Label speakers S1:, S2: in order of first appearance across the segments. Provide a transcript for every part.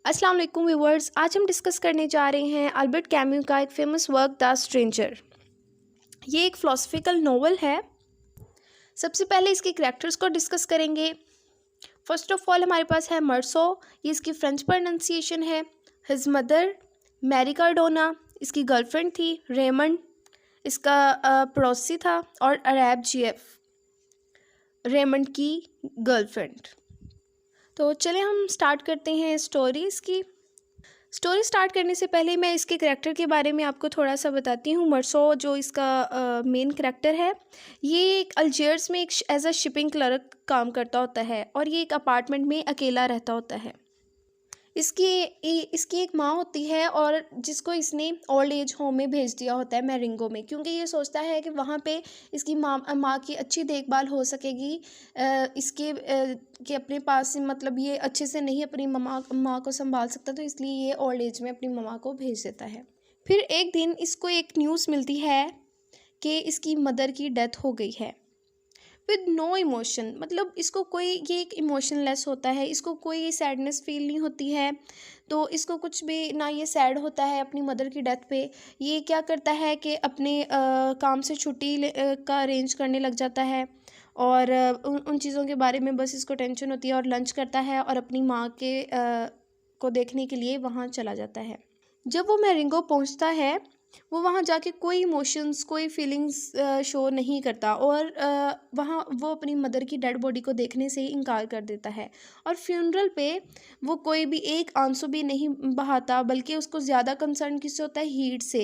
S1: अस्सलाम वालेकुम व्यूवर्स, आज हम डिस्कस करने जा रहे हैं अल्बर्ट कैम्यू का एक फेमस वर्क द स्ट्रेंजर। ये एक फ़िलोसफिकल नोवेल है। सबसे पहले इसके कैरेक्टर्स को डिस्कस करेंगे। फर्स्ट ऑफ ऑल हमारे पास है मर्सो, ये इसकी फ्रेंच प्रोनाउंसिएशन है। हिज मदर मैरी कार्डोना, इसकी गर्लफ्रेंड थी। रेमंड इसका पड़ोसी था। और अरैब जीएफ रेमंड की गर्लफ्रेंड। तो चलें हम स्टार्ट करते हैं स्टोरीज़ की। स्टोरी स्टार्ट करने से पहले मैं इसके करैक्टर के बारे में आपको थोड़ा सा बताती हूँ। मर्सो जो इसका मेन करैक्टर है, ये एक अल्जीयर्स में एक एज अ शिपिंग क्लर्क काम करता होता है और ये एक अपार्टमेंट में अकेला रहता होता है। इसकी एक माँ होती है और जिसको इसने ओल्ड एज होम में भेज दिया होता है मैरिंगो में, क्योंकि ये सोचता है कि वहाँ पे इसकी माँ की अच्छी देखभाल हो सकेगी। कि अपने पास मतलब ये अच्छे से नहीं अपनी माँ को संभाल सकता, तो इसलिए ये ओल्ड एज में अपनी माँ को भेज देता है। फिर एक दिन इसको एक न्यूज़ मिलती है कि इसकी मदर की डेथ हो गई है। विद नो इमोशन, मतलब इसको कोई, ये एक इमोशनलेस होता है, इसको कोई सैडनेस फील नहीं होती है। तो इसको कुछ भी ना ये सैड होता है अपनी मदर की डेथ पे। ये क्या करता है कि अपने काम से छुट्टी का अरेंज करने लग जाता है और उन चीज़ों के बारे में बस इसको टेंशन होती है और लंच करता है और अपनी माँ को देखने के लिए वहाँ चला जाता है। जब वो मैरिंगो पहुँचता है, वो वहाँ जाके कोई इमोशंस, कोई फीलिंग्स शो नहीं करता और वहाँ वो अपनी मदर की डेड बॉडी को देखने से ही इनकार कर देता है। और फ्यूनरल पे वो कोई भी एक आंसू भी नहीं बहाता, बल्कि उसको ज़्यादा कंसर्न किससे होता है, हीट से।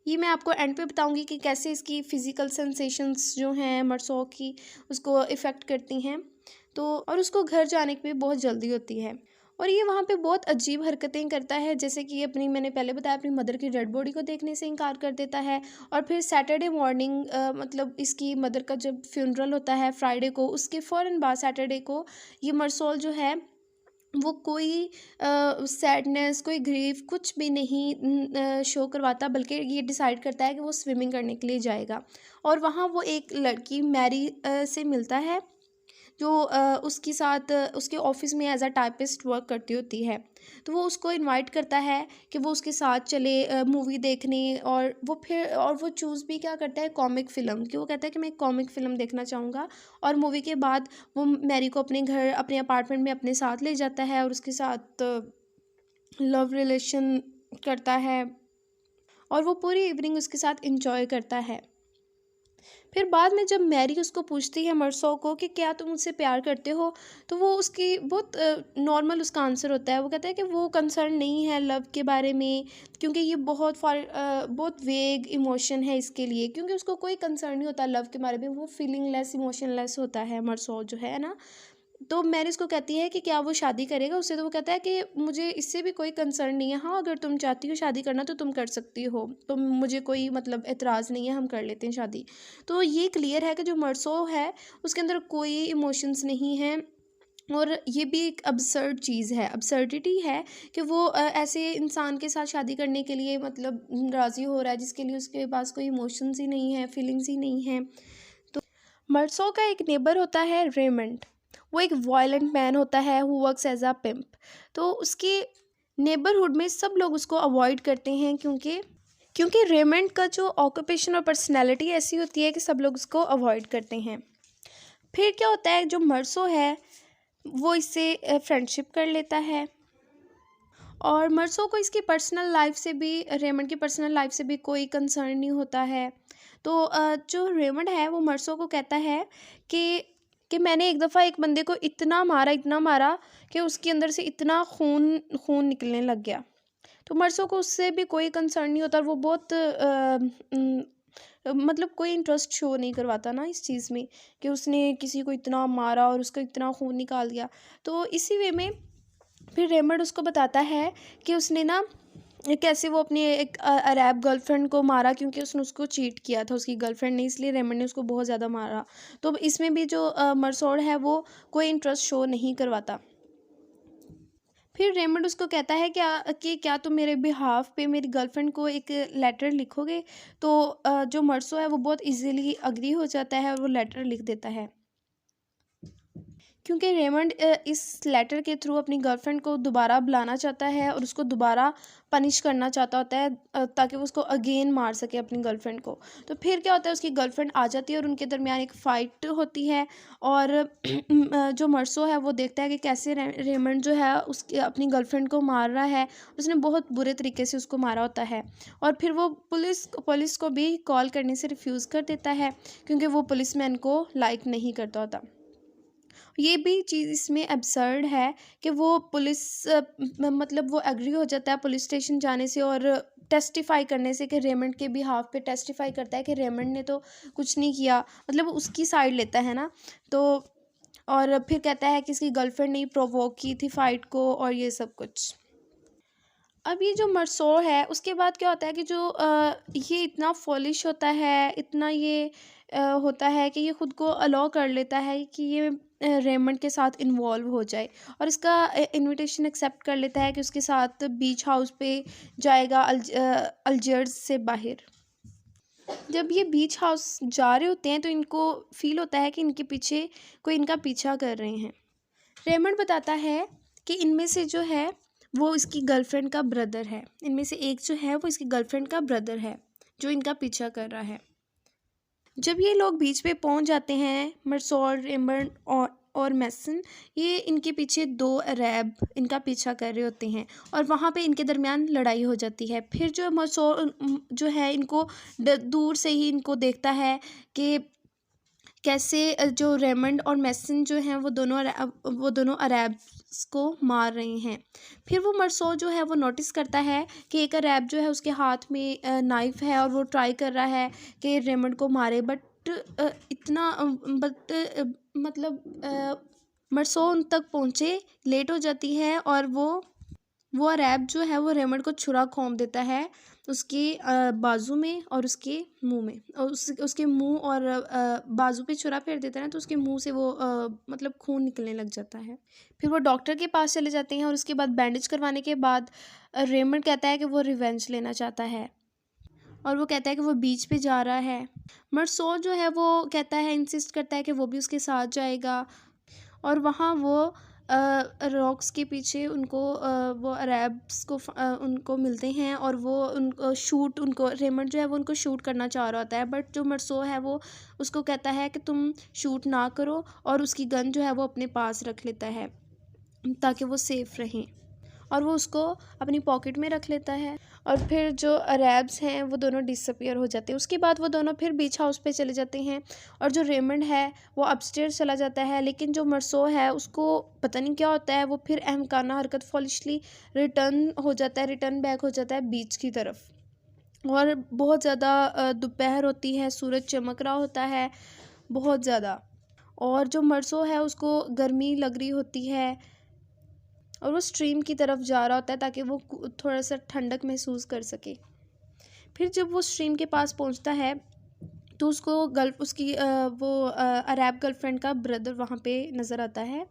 S1: ये मैं आपको एंड पे बताऊंगी कि कैसे इसकी फ़िज़िकल सेंसेशंस जो हैं मर्सो की उसको इफ़ेक्ट करती हैं। तो और उसको घर जाने की भी बहुत जल्दी होती है और ये वहाँ पे बहुत अजीब हरकतें करता है, जैसे कि मैंने पहले बताया, अपनी मदर की डेड बॉडी को देखने से इनकार कर देता है। और फिर सैटरडे मॉर्निंग, मतलब इसकी मदर का जब फ्यूनरल होता है फ्राइडे को, उसके फ़ौरन बाद सैटरडे को ये मरसोल जो है वो कोई सैडनेस, कोई ग्रीफ कुछ भी नहीं शो करवाता, बल्कि ये डिसाइड करता है कि वो स्विमिंग करने के लिए जाएगा। और वहाँ वो एक लड़की मैरी से मिलता है जो उसके साथ उसके ऑफिस में एज अ टाइपिस्ट वर्क करती होती है। तो वो उसको इनवाइट करता है कि वो उसके साथ चले मूवी देखने, और वो चूज़ भी क्या करता है, कॉमिक फ़िल्म, कि वो कहता है कि मैं एक कॉमिक फ़िल्म देखना चाहूँगा। और मूवी के बाद वो मैरी को अपने घर, अपने अपार्टमेंट में अपने साथ ले जाता है और उसके साथ लव रिलेशन करता है और वो पूरी इवनिंग उसके साथ इंजॉय करता है। फिर बाद में जब मैरी उसको पूछती है मर्सो को कि क्या तुम मुझसे प्यार करते हो, तो वो उसकी बहुत नॉर्मल उसका आंसर होता है। वो कहता है कि वो कंसर्न नहीं है लव के बारे में, क्योंकि ये बहुत वेग इमोशन है इसके लिए, क्योंकि उसको कोई कंसर्न नहीं होता लव के बारे में। वो फीलिंगलेस, इमोशनलेस होता है मर्सो जो है ना। तो मैरी उसको कहती है कि क्या वो शादी करेगा उससे, तो वो कहता है कि मुझे इससे भी कोई कंसर्न नहीं है, हाँ अगर तुम चाहती हो शादी करना तो तुम कर सकती हो, तो मुझे कोई मतलब एतराज़ नहीं है, हम कर लेते हैं शादी। तो ये क्लियर है कि जो मर्सो है उसके अंदर कोई इमोशंस नहीं हैं। और ये भी एक अब्सर्ड चीज़ है, अब्सर्डिटी है कि वो ऐसे इंसान के साथ शादी करने के लिए मतलब राज़ी हो रहा है जिसके लिए उसके पास कोई इमोशंस ही नहीं है, फीलिंग्स ही नहीं हैं। तो मर्सो का एक नेबर होता है रेमंड। वो एक वायलेंट मैन होता है who works as a pimp. तो उसके नेबरहुड में सब लोग उसको अवॉइड करते हैं, क्योंकि रेमंड का जो ऑक्यूपेशन और पर्सनैलिटी ऐसी होती है कि सब लोग उसको अवॉइड करते हैं। फिर क्या होता है, जो मर्सो है वो इससे फ्रेंडशिप कर लेता है और मर्सो को इसकी पर्सनल लाइफ से भी, रेमंड की पर्सनल लाइफ से भी कोई कंसर्न नहीं होता है। तो जो रेमंड है वो मर्सो को कहता है कि मैंने एक दफ़ा एक बंदे को इतना मारा कि उसके अंदर से इतना खून निकलने लग गया। तो मर्सो को उससे भी कोई कंसर्न नहीं होता और वो बहुत मतलब कोई इंटरेस्ट शो नहीं करवाता ना इस चीज़ में कि उसने किसी को इतना मारा और उसका इतना खून निकाल दिया। तो इसी वे में फिर रेमंड उसको बताता है कि उसने ना कैसे वो अपनी एक अरैब गर्लफ्रेंड को मारा, क्योंकि उसने उसको चीट किया था, उसकी गर्लफ्रेंड ने, इसलिए रेमंड ने उसको बहुत ज़्यादा मारा। तो इसमें भी जो मर्सोड है वो कोई इंटरेस्ट शो नहीं करवाता। फिर रेमंड उसको कहता है कि क्या तुम मेरे बिहाफ पे मेरी गर्लफ्रेंड को एक लेटर लिखोगे। तो जो मर्सो है वो बहुत इजीली अग्री हो जाता है और वो लेटर लिख देता है क्योंकि रेमंड इस लेटर के थ्रू अपनी गर्लफ्रेंड को दोबारा बुलाना चाहता है और उसको दोबारा पनिश करना चाहता होता है, ताकि वो उसको अगेन मार सके अपनी गर्लफ्रेंड को। तो फिर क्या होता है, उसकी गर्लफ्रेंड आ जाती है और उनके दरमियान एक फ़ाइट होती है। और जो मर्सो है वो देखता है कि कैसे रेमंड जो है उसकी अपनी गर्लफ्रेंड को मार रहा है। उसने बहुत बुरे तरीके से उसको मारा होता है। और फिर वो पुलिस को भी कॉल करने से रिफ्यूज़ कर देता है, क्योंकि वो पुलिसमैन को लाइक नहीं करता होता। ये भी चीज़ इसमें एब्सर्ड है कि वो पुलिस मतलब वो एग्री हो जाता है पुलिस स्टेशन जाने से और टेस्टिफाई करने से, कि रेमंड के बिहाफ पे टेस्टिफाई करता है कि रेमंड ने तो कुछ नहीं किया, मतलब उसकी साइड लेता है ना। तो और फिर कहता है कि इसकी गर्लफ्रेंड ने प्रोवोक की थी फ़ाइट को और ये सब कुछ। अब ये जो मरसोर है उसके बाद क्या होता है कि जो ये इतना फॉलिश होता है, इतना ये होता है कि ये खुद को अलाउ कर लेता है कि ये रेमंड के साथ इन्वॉल्व हो जाए, और इसका इनविटेशन एक्सेप्ट कर लेता है कि उसके साथ बीच हाउस पे जाएगा अल्जियर्स से बाहर। जब ये बीच हाउस जा रहे होते हैं तो इनको फील होता है कि इनके पीछे कोई इनका पीछा कर रहे हैं। रेमंड बताता है कि इनमें से जो है वो इसकी गर्लफ्रेंड का ब्रदर है, इनमें से एक जो है वो इसकी गर्लफ्रेंड का ब्रदर है जो इनका पीछा कर रहा है। जब ये लोग बीच पे पहुंच जाते हैं, मरसोल, रेमंड और मैसन, ये इनके पीछे 2 अरब इनका पीछा कर रहे होते हैं और वहाँ पे इनके दरमियान लड़ाई हो जाती है। फिर जो मरसोल जो है इनको दूर से ही इनको देखता है कि कैसे जो रेमंड और मैसन जो हैं वो दोनों अरब्स को मार रहे हैं। फिर वो मरसो जो है वो नोटिस करता है कि एक अरब जो है उसके हाथ में नाइफ़ है और वो ट्राई कर रहा है कि रेमंड को मारे, मतलब मरसो उन तक पहुँचे लेट हो जाती है और वो अरब जो है वो रेमंड को छुरा घोंप देता है उसके बाजू में और उसके मुंह में, और उसके मुंह और बाजू पे छुरा फेर देता है ना, तो उसके मुंह से वो मतलब खून निकलने लग जाता है। फिर वो डॉक्टर के पास चले जाते हैं और उसके बाद बैंडेज करवाने के बाद रेमंड कहता है कि वो रिवेंज लेना चाहता है और वो कहता है कि वो बीच पे जा रहा है। मरसो जो है वो कहता है, इंसिस्ट करता है कि वो भी उसके साथ जाएगा और वहाँ वो रॉक्स के पीछे वो अरब्स को उनको मिलते हैं और वो उनको रेमंड जो है वो उनको शूट करना चाह रहा होता है, बट जो मरसो है वो उसको कहता है कि तुम शूट ना करो, और उसकी गन जो है वो अपने पास रख लेता है ताकि वो सेफ़ रहें, और वो उसको अपनी पॉकेट में रख लेता है। और फिर जो अरब्स हैं वो दोनों डिसअपियर हो जाते हैं। उसके बाद वो दोनों फिर बीच हाउस पे चले जाते हैं और जो रेमंड है वो अपस्टेयर्स चला जाता है, लेकिन जो मरसो है उसको पता नहीं क्या होता है, वो फिर अहमकाना हरकत फॉलिशली रिटर्न बैक हो जाता है बीच की तरफ। और बहुत ज़्यादा दोपहर होती है, सूरज चमक रहा होता है बहुत ज़्यादा, और जो मरसो है उसको गर्मी लग रही होती है और वो स्ट्रीम की तरफ जा रहा होता है ताकि वो थोड़ा सा ठंडक महसूस कर सके। फिर जब वो स्ट्रीम के पास पहुंचता है तो उसको उसकी वो अरब गर्लफ्रेंड का ब्रदर वहाँ पे नज़र आता है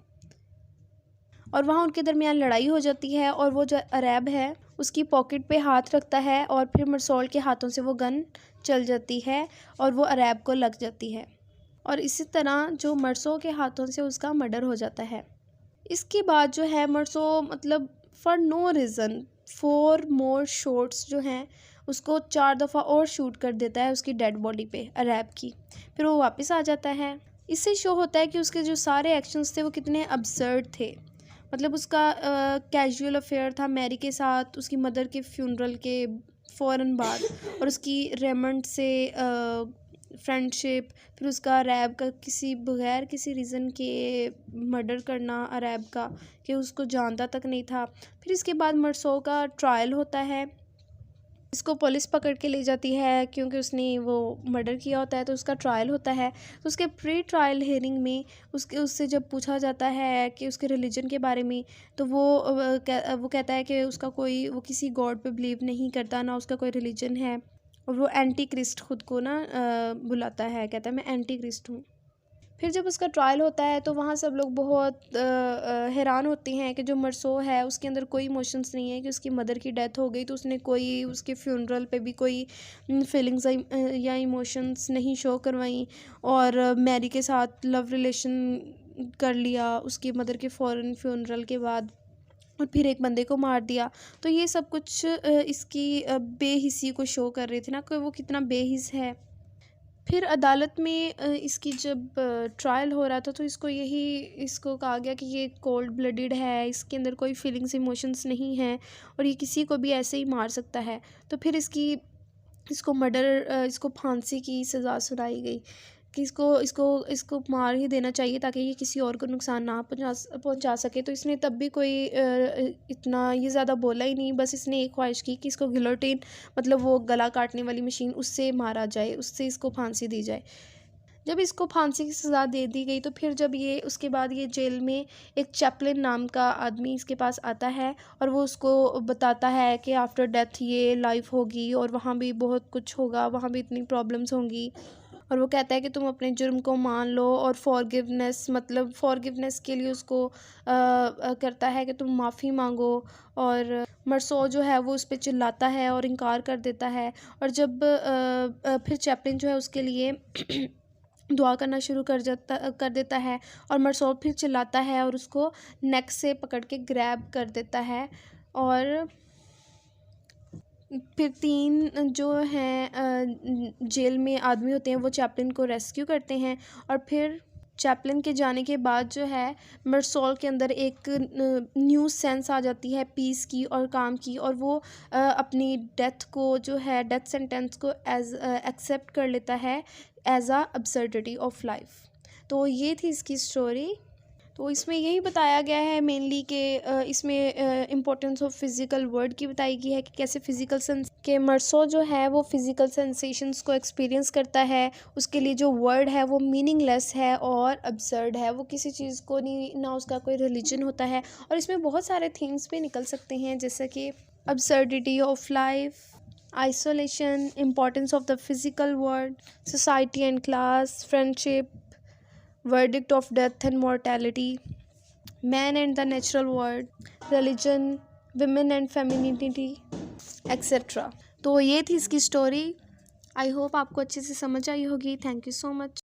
S1: और वहाँ उनके दरमियान लड़ाई हो जाती है, और वो जो अरब है उसकी पॉकेट पे हाथ रखता है और फिर मरसोल के हाथों से वो गन चल जाती है और वो अरब को लग जाती है, और इसी तरह जो मरसो के हाथों से उसका मर्डर हो जाता है। इसके बाद जो है मरसो मतलब for no reason 4 more shots जो हैं उसको 4 दफ़ा और शूट कर देता है उसकी डेड बॉडी पे अरब की। फिर वो वापस आ जाता है। इससे शो होता है कि उसके जो सारे एक्शंस थे वो कितने अब्सर्ड थे। मतलब उसका कैजुअल अफेयर था मैरी के साथ उसकी मदर के फ्यूनरल के फ़ौरन बाद, और उसकी रेमंड से फ्रेंडशिप, फिर उसका अरब का बगैर किसी रीज़न के मर्डर करना अरब का, कि उसको जानता तक नहीं था। फिर इसके बाद मरसो का ट्रायल होता है, इसको पुलिस पकड़ के ले जाती है क्योंकि उसने वो मर्डर किया होता है, तो उसका ट्रायल होता है। तो उसके प्री ट्रायल हियरिंग में उससे जब पूछा जाता है कि उसके रिलीजन के बारे में, तो वो कहता है कि वो किसी गॉड पे बिलीव नहीं करता, ना उसका कोई रिलीजन है, और वो एंटी क्रिस्ट खुद को ना बुलाता है, कहता है मैं एंटी क्रिस्ट हूँ। फिर जब उसका ट्रायल होता है तो वहाँ सब लोग बहुत हैरान होते हैं कि जो मरसो है उसके अंदर कोई इमोशंस नहीं है, कि उसकी मदर की डेथ हो गई तो उसने कोई उसके फ्यूनरल पे भी कोई फीलिंग्स या इमोशंस नहीं शो करवाई, और मैरी के साथ लव रिलेशन कर लिया उसकी मदर के फ़ौरन फ्यूनरल के बाद, और फिर एक बंदे को मार दिया। तो ये सब कुछ इसकी बेहिसी को शो कर रहे थे ना कि वो कितना बेहिस है। फिर अदालत में इसकी जब ट्रायल हो रहा था तो इसको कहा गया कि ये कोल्ड ब्लडेड है, इसके अंदर कोई फीलिंग्स इमोशंस नहीं हैं और ये किसी को भी ऐसे ही मार सकता है। तो फिर इसको फांसी की सज़ा सुनाई गई कि इसको मार ही देना चाहिए ताकि ये किसी और को नुकसान ना पहुंचा सके। तो इसने तब भी कोई इतना ये ज़्यादा बोला ही नहीं, बस इसने एक ख्वाहिश की कि इसको गिलोटिन, मतलब वो गला काटने वाली मशीन, उससे मारा जाए, उससे इसको फांसी दी जाए। जब इसको फांसी की सज़ा दे दी गई तो फिर जब ये उसके बाद ये जेल में एक चैपलिन नाम का आदमी इसके पास आता है और वो उसको बताता है कि आफ्टर डेथ ये लाइफ होगी और वहाँ भी बहुत कुछ होगा, वहाँ भी इतनी प्रॉब्लम्स होंगी। और वो कहता है कि तुम अपने जुर्म को मान लो और फॉरगिवनेस के लिए उसको करता है कि तुम माफ़ी मांगो। और मरसो जो है वो उस पर चिल्लाता है और इनकार कर देता है। और जब फिर चैपलिन जो है उसके लिए दुआ करना शुरू कर देता है और मरसो फिर चिल्लाता है और उसको नेक से पकड़ के ग्रैब कर देता है। और फिर 3 जो हैं जेल में आदमी होते हैं वो चैपलिन को रेस्क्यू करते हैं। और फिर चैपलिन के जाने के बाद जो है मरसोल के अंदर एक न्यू सेंस आ जाती है पीस की और काम की, और वो अपनी डेथ सेंटेंस को एज एक्सेप्ट कर लेता है as a absurdity of life. तो ये थी इसकी स्टोरी। तो इसमें यही बताया गया है मेनली कि इसमें इम्पोर्टेंस ऑफ फिज़िकल वर्ड की बताई गई है कि कैसे फ़िज़िकल सेंस के मरसो जो है वो फ़िज़िकल सेंसेशंस को एक्सपीरियंस करता है। उसके लिए जो वर्ड है वो मीनिंगलेस है और अब्सर्ड है, वो किसी चीज़ को नहीं, ना उसका कोई रिलीजन होता है। और इसमें बहुत सारे थीम्स भी निकल सकते हैं जैसे कि absurdity of life, isolation, importance of the physical world, society and class, friendship, verdict of death and mortality, man and the natural world, religion, women and femininity, etc. तो ये थी इसकी स्टोरी। आई होप आपको अच्छे से समझ आई होगी। Thank you so much.